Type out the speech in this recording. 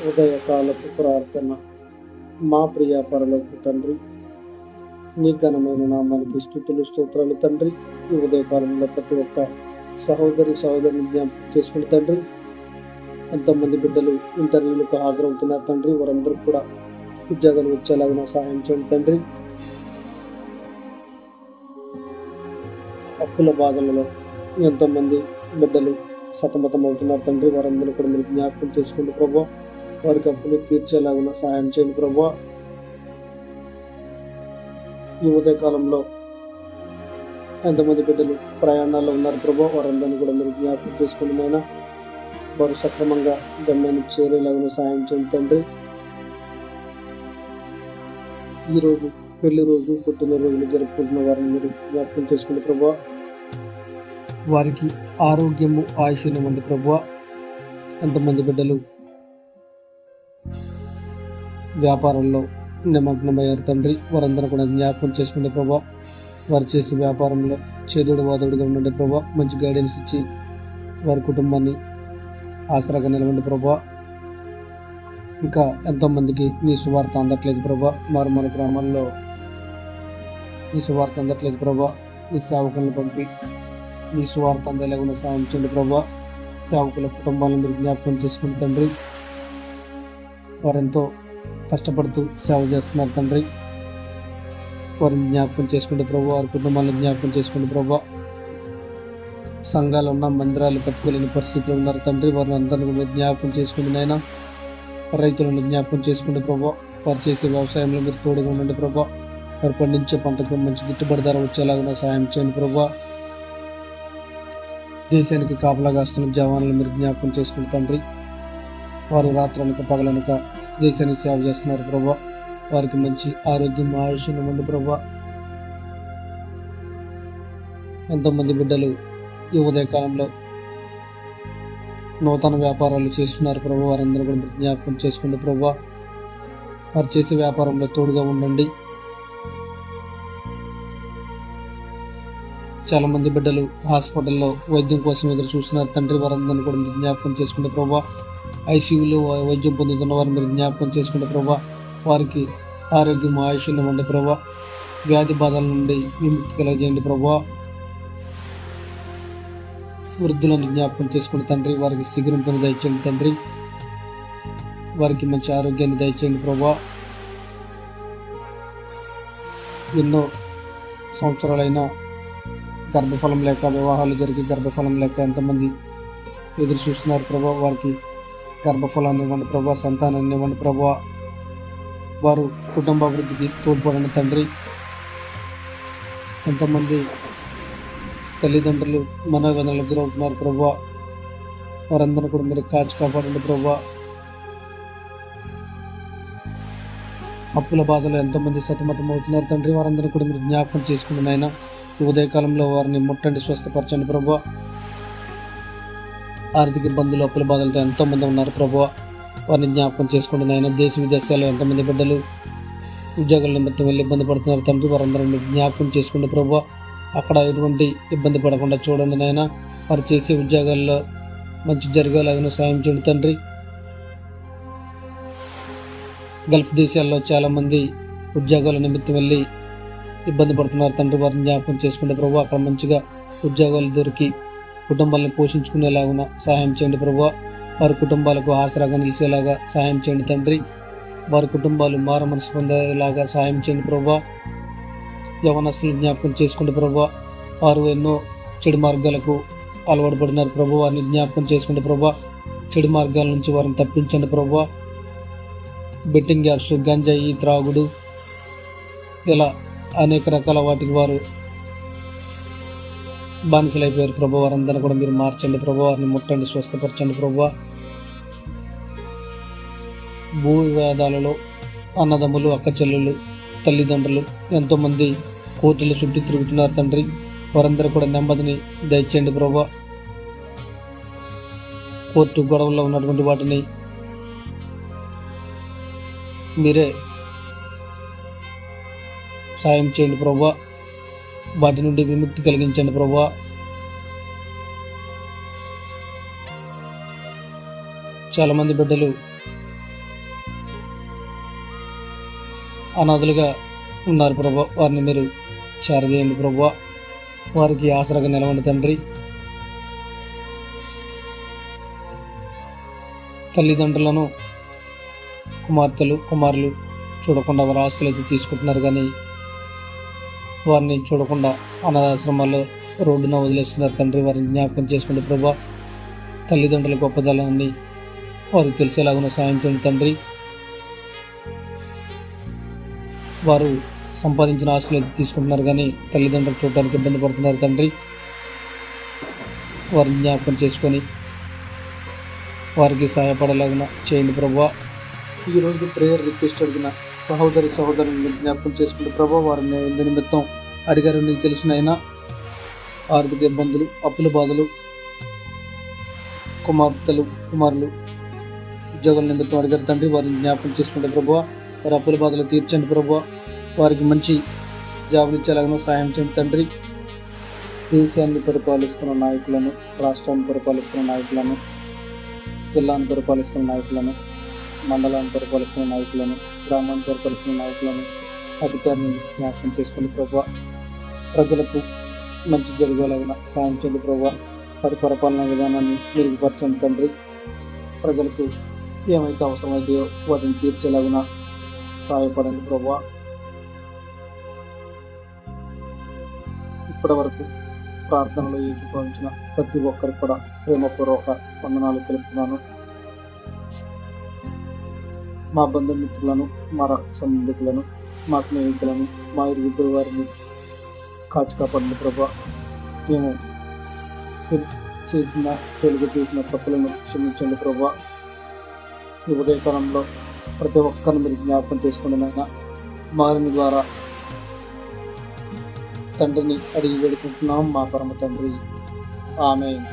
ఉదయకాలపు ప్రార్థన. మా ప్రియ పరలోకపు తండ్రి, నీ ఘనమైన నామానికి స్తుతులు స్తోత్రాలు తండ్రి. ఈ ఉదయకాలంలో ప్రతి ఒక్క సహోదరిని జ్ఞాపకం చేసుకుని తండ్రి, ఎంతోమంది బిడ్డలు ఇంటర్వ్యూలకు హాజరవుతున్నారు తండ్రి. వారందరూ కూడా ఉద్యోగాలు వచ్చేలాగా సహాయం చేయండి తండ్రి. అప్పుల బాధలలో ఎంతోమంది బిడ్డలు సతమతం అవుతున్నారు తండ్రి. వారందరూ కూడా మీరు జ్ఞాపకం చేసుకోండి ప్రభా. వారికి అప్పులు తీర్చేలాగా సహాయం చేయండి ప్రభా. ఈ ఉదయకాలంలో ఎంతమంది బిడ్డలు ప్రయాణాల్లో ఉన్నారు ప్రభా, వారందరినీ కూడా మీరు జ్ఞాపకం చేసుకోండి నాయన. వారు సక్రమంగా గమ్యానికి చేరేలాగా సహాయం చేయండి తండ్రి. ఈరోజు పెళ్లి రోజు, పుట్టినరోజులు జరుపుకుంటున్న వారిని మీరు జ్ఞాపకం చేసుకోండి ప్రభా. వారికి ఆరోగ్యము ఆయుష్యమండి ప్రభా. ఎంతమంది బిడ్డలు వ్యాపారంలో నిమగ్నమయ్యారు తండ్రి, వారందరూ కూడా జ్ఞాపకం చేసుకుంటే ప్రభా. వారు చేసే వ్యాపారంలో చేదుడు వాదుడుగా ఉండండి ప్రభా. మంచి గైడెన్స్ ఇచ్చి వారి కుటుంబాన్ని ఆసరాగా నిలవండి ప్రభా. ఇంకా ఎంతోమందికి నీ సువార్త అందట్లేదు ప్రభా. మన గ్రామాల్లో నీ సువార్త అందట్లేదు ప్రభా. నీ సేవకులను పంపి నీ సువార్త అందేలాగా సాయం చేయండి ప్రభా. సేవకుల కుటుంబాలను మీరు జ్ఞాపకం చేసుకుని తండ్రి. వారెంతో కష్టపడుతూ సేవ చేస్తున్నారు తండ్రి. వారిని జ్ఞాపకం చేసుకుంటే ప్రభా, వారి కుటుంబాలను జ్ఞాపకం చేసుకుంటే ప్రభా. సంఘాలు ఉన్న మందిరాలు కట్టుకోలేని పరిస్థితులు ఉన్నారు తండ్రి. వారిని అందరినీ మీరు జ్ఞాపకం చేసుకుంటే నాయన. రైతులను జ్ఞాపకం చేసుకుంటే ప్రభా. వారు చేసే వ్యవసాయంలో మీరు తోడుగా ఉండండి ప్రభా. వారు పండించే పంటకు మంచి గిట్టుబడి ధర వచ్చేలాగా సాయం చేయండి ప్రభా. దేశానికి కాపలా కాస్తున్న జవాన్లు మీరు జ్ఞాపకం చేసుకుంటే తండ్రి. వారు రాత్రనక పగలనక దేశానికి సేవ చేస్తున్నారు ప్రభా. వారికి మంచి ఆరోగ్యం ఆయుష్యం ఇవ్వండి ప్రభా. ఎంతోమంది బిడ్డలు ఈ ఉదయకాలంలో నూతన వ్యాపారాలు చేస్తున్నారు ప్రభా. వారందరూ కూడా జ్ఞాపకం చేసుకోండి ప్రభా. వారు చేసే వ్యాపారంలో తోడుగా ఉండండి. చాలా మంది బిడ్డలు హాస్పిటల్లో వైద్యం కోసం ఎదురు చూస్తున్నారు తండ్రి. వారందరినీ కూడా మీరు జ్ఞాపకం చేసుకుంటే ప్రభా. ఐసీయూలో వైద్యం పొందుతున్న వారు మీరు జ్ఞాపకం చేసుకుంటే ప్రభా. వారికి ఆరోగ్యం ఆయుష్యం ఇవ్వండి ప్రభా. వ్యాధి బాధల నుండి విముక్తి కలగజేయండి ప్రభా. వృద్ధులను జ్ఞాపకం చేసుకుని తండ్రి. వారికి సిగురింపుని దయచేయండి తండ్రి. వారికి మంచి ఆరోగ్యాన్ని దయచేయండి ప్రభా. ఎన్నో సంవత్సరాలైన గర్భఫలం లేక, వివాహాలు జరిగి గర్భఫలం లేక ఎంతమంది ఎదురు చూస్తున్నారు ప్రభా. వారికి గర్భఫలాన్ని ఇవ్వండి ప్రభా. సంతానాన్ని ఇవ్వండి ప్రభా. వారు కుటుంబ అభివృద్ధికి తోడ్పడండి తండ్రి. ఎంతమంది తల్లిదండ్రులు మనోవేదనలకు గురవుతున్నారు ప్రభా. వారందరూ కూడా మీరు కాచి కాపాడండి ప్రభా. అప్పుల బాధలు ఎంతోమంది సతమతం అవుతున్నారు తండ్రి. వారందరూ కూడా మీరు జ్ఞాపకం చేసుకుని నాయన. ఉదయకాలంలో వారిని ముట్టండి, స్వస్థపరచండి ప్రభా. ఆర్థిక ఇబ్బందులు, అప్పుల బాధలతో ఎంతోమంది ఉన్నారు ప్రభా. వారిని జ్ఞాపకం చేసుకోండి నాయన. దేశ విదేశాల్లో ఎంతమంది బిడ్డలు ఉద్యోగాల నిమిత్తం వెళ్ళి ఇబ్బంది పడుతున్నారు తండ్రి. వారందరూ మీరు జ్ఞాపకం చేసుకోండి ప్రభా. అక్కడ ఎటువంటి ఇబ్బంది పడకుండా చూడండి నాయన. వారు చేసే ఉద్యోగాల్లో మంచి జరిగేలాగా సాయం చేయండి తండ్రి. గల్ఫ్ దేశాల్లో చాలామంది ఉద్యోగాల నిమిత్తం వెళ్ళి ఇబ్బంది పడుతున్నారు తండ్రి. వారిని జ్ఞాపకం చేసుకుంటే ప్రభు. అక్కడ మంచిగా ఉద్యోగాలు దొరికి కుటుంబాలను పోషించుకునేలాగా సహాయం చేయండి ప్రభు. వారి కుటుంబాలకు ఆసరాగా నిలిచేలాగా సహాయం చేయండి తండ్రి. వారి కుటుంబాలు మారు మనసు పొందేలాగా సహాయం చేయండి ప్రభు. యవనస్తులు జ్ఞాపకం చేసుకుంటే ప్రభు. వారు ఎన్నో చెడు మార్గాలకు అలవాటు పడినారు ప్రభు. వారిని జ్ఞాపకం చేసుకుంటే ప్రభు. చెడు మార్గాల నుంచి వారిని తప్పించండి ప్రభు. బెట్టింగ్ యాప్స్, గంజాయి, త్రాగుడు, ఇలా అనేక రకాల వాటికి వారు బానిసలైపోయారు ప్రభు. వారందరూ కూడా మీరు మార్చండి ప్రభు. వారిని ముట్టండి, స్వస్థపరచండి ప్రభు. భూ వివాదాలలో అన్నదమ్ములు, అక్క చెల్లెలు, తల్లిదండ్రులు ఎంతోమంది కోర్టుల చుట్టూ తిరుగుతున్నారు తండ్రి. వారందరూ కూడా నెమ్మదిని దయచేయండి ప్రభు. కోర్టు గొడవల్లో ఉన్నటువంటి వాటిని మీరే సాయం చేయండి ప్రభా. వాటి నుండి విముక్తి కలిగించండి ప్రభా. చాలామంది బిడ్డలు అనాథలుగా ఉన్నారు ప్రభా, వారిని మీరు చేరదీయండి ప్రభా, వారికి ఆసరాగా నిలవండి తండ్రి. తల్లిదండ్రులను కుమార్తెలు కుమారులు చూడకుండా వారి ఆస్తులు అయితే తీసుకుంటున్నారు, కానీ వారిని చూడకుండా అనాథాశ్రమాల్లో రోడ్డున వదిలేస్తున్నారు తండ్రి. వారిని జ్ఞాపకం చేసుకోండి ప్రభా. తల్లిదండ్రుల గొప్పదనాన్ని వారికి తెలిసేలాగా సాయం చేయండి తండ్రి. వారు సంపాదించిన ఆస్తులు అయితే తీసుకుంటున్నారు, కానీ తల్లిదండ్రులు చూడడానికి ఇబ్బంది పడుతున్నారు తండ్రి. వారిని జ్ఞాపకం చేసుకొని వారికి సహాయపడేలాగా చేయండి ప్రభా. ఈరోజు ప్రేయర్ రిక్వెస్ట్ అడిగిన సహోదరుని జ్ఞాపకం చేసుకుంటే ప్రభా, వారిని ఎందు నిమిత్తం అడిగారు నీకు తెలిసిన అయినా ఆర్థిక ఇబ్బందులు, అప్పుల బాధలు, కుమారులు ఉద్యోగాల నిమిత్తం అడిగారు తండ్రి. వారిని జ్ఞాపకం చేసుకుంటే ప్రభా, వారి అప్పుల బాధలు తీర్చండి ప్రభా. వారికి మంచి జాబులు ఇచ్చేలాగా సహాయం చేయండి తండ్రి. దేశాన్ని పరిపాలిస్తున్న నాయకులను, రాష్ట్రాన్ని పరిపాలిస్తున్న నాయకులను, జిల్లాను పరిపాలిస్తున్న నాయకులను, మండలాన్ని పరిపాలిస్తున్న నాయకులను, గ్రామాన్ని పరిపాలిస్తున్న నాయకులను, అధికారులను జ్ఞాపకం చేసుకుని ప్రభా, ప్రజలకు మంచి జరిగేలాగా సాయం చేయండి ప్రభా. వారి పరిపాలనా విధానాన్ని మెరుగుపరచండి తండ్రి. ప్రజలకు ఏమైతే అవసరమైతాయో వాటిని తీర్చేలాగా సహాయపడండి ప్రభా. ఇప్పటి వరకు ప్రార్థనలో ఏకీభవించిన ప్రతి ఒక్కరికి కూడా ప్రేమపూర్వక వందనాలు తెలుపుతున్నాను. మా బంధుమిత్రులను, మా రక్త సంబంధికులను, మా స్నేహితులను, మా ఇరుగుపోయే వారిని కాచి కాపాడండి ప్రభా. మేము తెలియక చేసిన తప్పులను క్షమించండి ప్రభా. ఈ ఉదయకాలంలో ప్రతి ఒక్కరిని మీరు జ్ఞాపకం చేసుకోండి నాయన. మారిన ద్వారా తండ్రిని అడిగి వేడుకుంటున్నాం మా పరమ తండ్రి. ఆమేన్.